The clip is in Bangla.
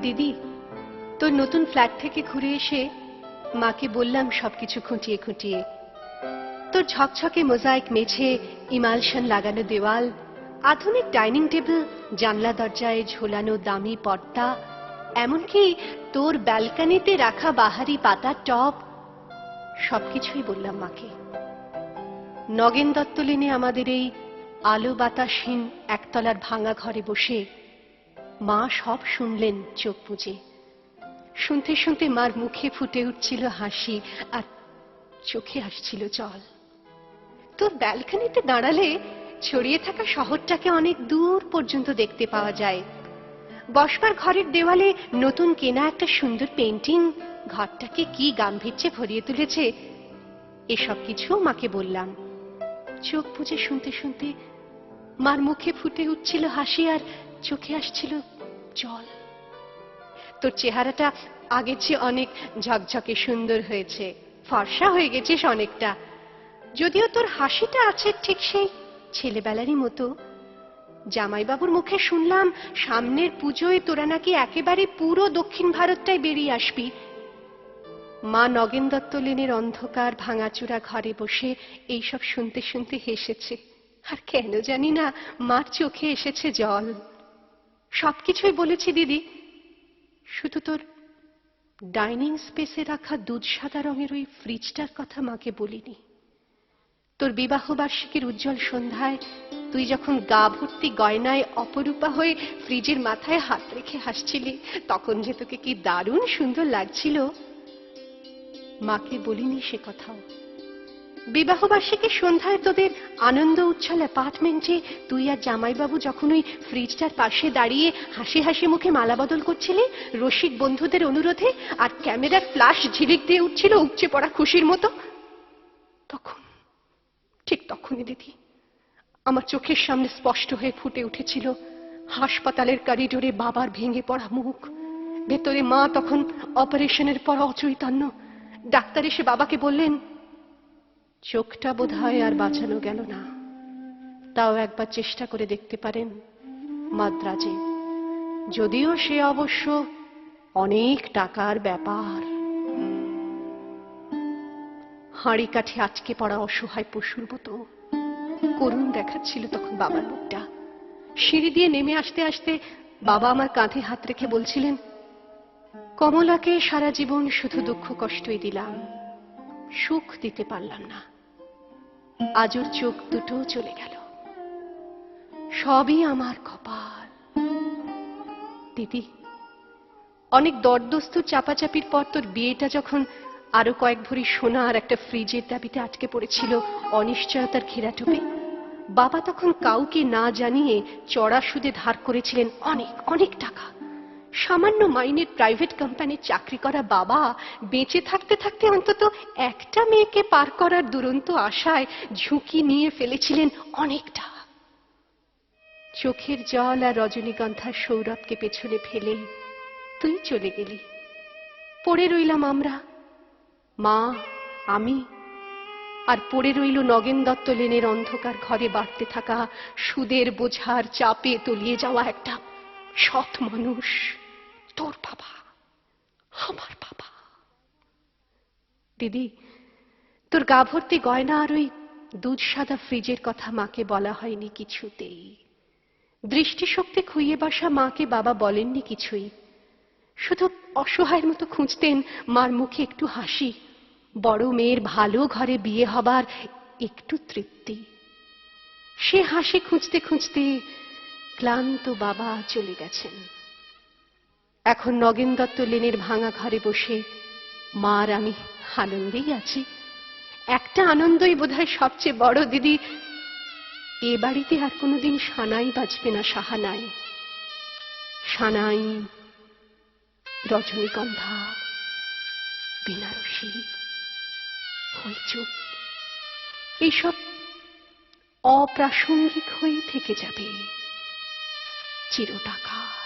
দিদি, তোর নতুন ফ্ল্যাট থেকে ঘুরে এসে মাকে বললাম সবকিছু খুঁটিয়ে খুঁটিয়ে। তোর ঝকঝকে মোজাইক মেঝে, ইমালশন লাগানো দেওয়াল, আধুনিক ডাইনিং টেবিল, জানলা দরজায় ঝোলানো দামি পর্দা, এমনকি তোর ব্যালকনিতে রাখা বাহারি পাতার টব, সবকিছুই বললাম মাকে। নগেন দত্ত লেনে আমাদের এই আলো বাতাসহীন একতলার ভাঙা ঘরে বসে মা সব শুনলেন চোখ বুজে। শুনতে শুনতে মার মুখে ফুটে উঠছিল হাসি আর চোখে আসছিল জল। তোর ব্যালকনিতে দাঁড়ালে ছড়িয়ে থাকা শহরটাকে অনেক দূর পর্যন্ত দেখতে পাওয়া যায়। বসবার ঘরের দেওয়ালে নতুন কেনা একটা সুন্দর পেইন্টিং ঘরটাকে কি গাম্ভীর্যে ভরিয়ে তুলেছে। এসব কিছু মাকে বললাম। চোখ বুজে শুনতে শুনতে মার মুখে ফুটে উঠছিল হাসি আর চোখে আসছিল জল। তোর চেহারাটা আগের চেয়ে অনেক ঝকঝকে সুন্দর হয়েছে, ফর্সা হয়ে গেছিস অনেকটা। যদিও তোর হাসিটা আছে ঠিক সেই ছেলেবেলারই মতো। জামাইবাবুর মুখে শুনলাম সামনের পুজোয় তোরা নাকি একেবারে পুরো দক্ষিণ ভারতটাই বেরিয়ে আসবি। মা নগেন দত্ত লেনের অন্ধকার ভাঙাচুরা ঘরে বসে এইসব শুনতে শুনতে হেসেছে। আর কেন জানি না মার চোখে এসেছে জল। সবকিছুই বলেছি দিদি, শুধু তোর ডাইনিং স্পেসে রাখা দুধ সাদা রঙের ওই ফ্রিজটার কথা মাকে বলিনি। তোর বিবাহ বার্ষিকীর উজ্জ্বল সন্ধ্যায় তুই যখন গা ভর্তি গয়নায় অপরূপা হয়ে ফ্রিজের মাথায় হাত রেখে হাসছিলি, তখন যে তোকে কি দারুণ সুন্দর লাগছিল, মাকে বলিনি সে কথাও। বিবাহ বার্ষিকীর সন্ধ্যায় তোদের আনন্দ উচ্ছল অ্যাপার্টমেন্টে তুই আর জামাইবাবু যখন ওই ফ্রিজটার পাশে দাঁড়িয়ে হাসি হাসি মুখে মালা বদল করছিলি রসিক বন্ধুদের অনুরোধে, আর ক্যামেরার ফ্ল্যাশ ঝিলিক দিয়ে উঠছিল উপচে পড়া খুশির মতো, তখন ঠিক তখনই দিদি আমার চোখের সামনে স্পষ্ট হয়ে ফুটে উঠেছিল হাসপাতালের করিডোরে বাবার ভেঙে পড়া মুখ। ভেতরে মা তখন অপারেশনের পর অচৈতন্য। ডাক্তার এসে বাবাকে বললেন, চোখটা বোধহয় আর বাঁচানো গেল না, তাও একবার চেষ্টা করে দেখতে পারেন মাদ্রাজে, যদিও সে অবশ্য অনেক টাকার ব্যাপার। হাঁড়ি কাঠে আটকে পড়া অসহায় পশুর মতো করুণ দেখাচ্ছিল তখন বাবার মুখটা। সিঁড়ি দিয়ে নেমে আসতে আসতে বাবা আমার কাঁধে হাত রেখে বলছিলেন, কমলাকে সারা জীবন শুধু দুঃখ কষ্টই দিলাম, সুখ দিতে পারলাম না। আজ ওর চোখ দুটো চলে গেল, সবই আমার কপাল। দিদি, অনেক দরদস্তুর চাপাচাপির পর তোর বিয়েটা যখন আরো কয়েক ভরি সোনা আর একটা ফ্রিজের দাবিতে আটকে পড়েছিল অনিশ্চয়তার ঘেরাটোপে, বাবা তখন কাউকে না জানিয়ে চড়া সুদে ধার করেছিলেন অনেক অনেক টাকা। সামান্য মাইনের প্রাইভেট কোম্পানির চাকরি করা বাবা বেঁচে থাকতে থাকতে অন্তত একটা মেয়েকে পার করার দুরন্ত আশায় ঝুঁকি নিয়ে ফেলেছিলেন অনেকটা। চোখের জল আর রজনীগন্ধার সৌরভকে পেছনে ফেলে তুই চলে গেলি। পড়ে রইলাম আমরা, মা, আমি, আর পড়ে রইল নগেন দত্ত লেনের অন্ধকার ঘরে বাড়তে থাকা সুদের বোঝার চাপে তলিয়ে যাওয়া একটা সৎ মানুষ, তোর বাবা, আমার বাবা। দিদি, তোর গা ভর্তি গয়না আর ওই দুধ সাদা ফ্রিজের কথা মাকে বলা হয়নি কিছুতেই। দৃষ্টিশক্তি খুইয়ে বসা মাকে বাবা বলেননি কিছুই, শুধু অসহায়ের মতো খুঁজতেন মার মুখে একটু হাসি, বড় মেয়ের ভালো ঘরে বিয়ে হবার একটু তৃপ্তি। সে হাসি খুঁজতে খুঁজতে ক্লান্ত বাবা চলে গেছেন। এখন নগেন দত্ত লেনের ভাঙা ঘরে বসে মা আর আমি আনন্দেই আছি। একটা আনন্দই বোধহয় সবচেয়ে বড় দিদি, এ বাড়িতে আর কোনোদিন সানাই বাজবে না, সাহানাই, সানাই, রজনীগন্ধা, বেনারসি, হইচই, এইসব অপ্রাসঙ্গিক হয়ে থেকে যাবে চিরটাকাল।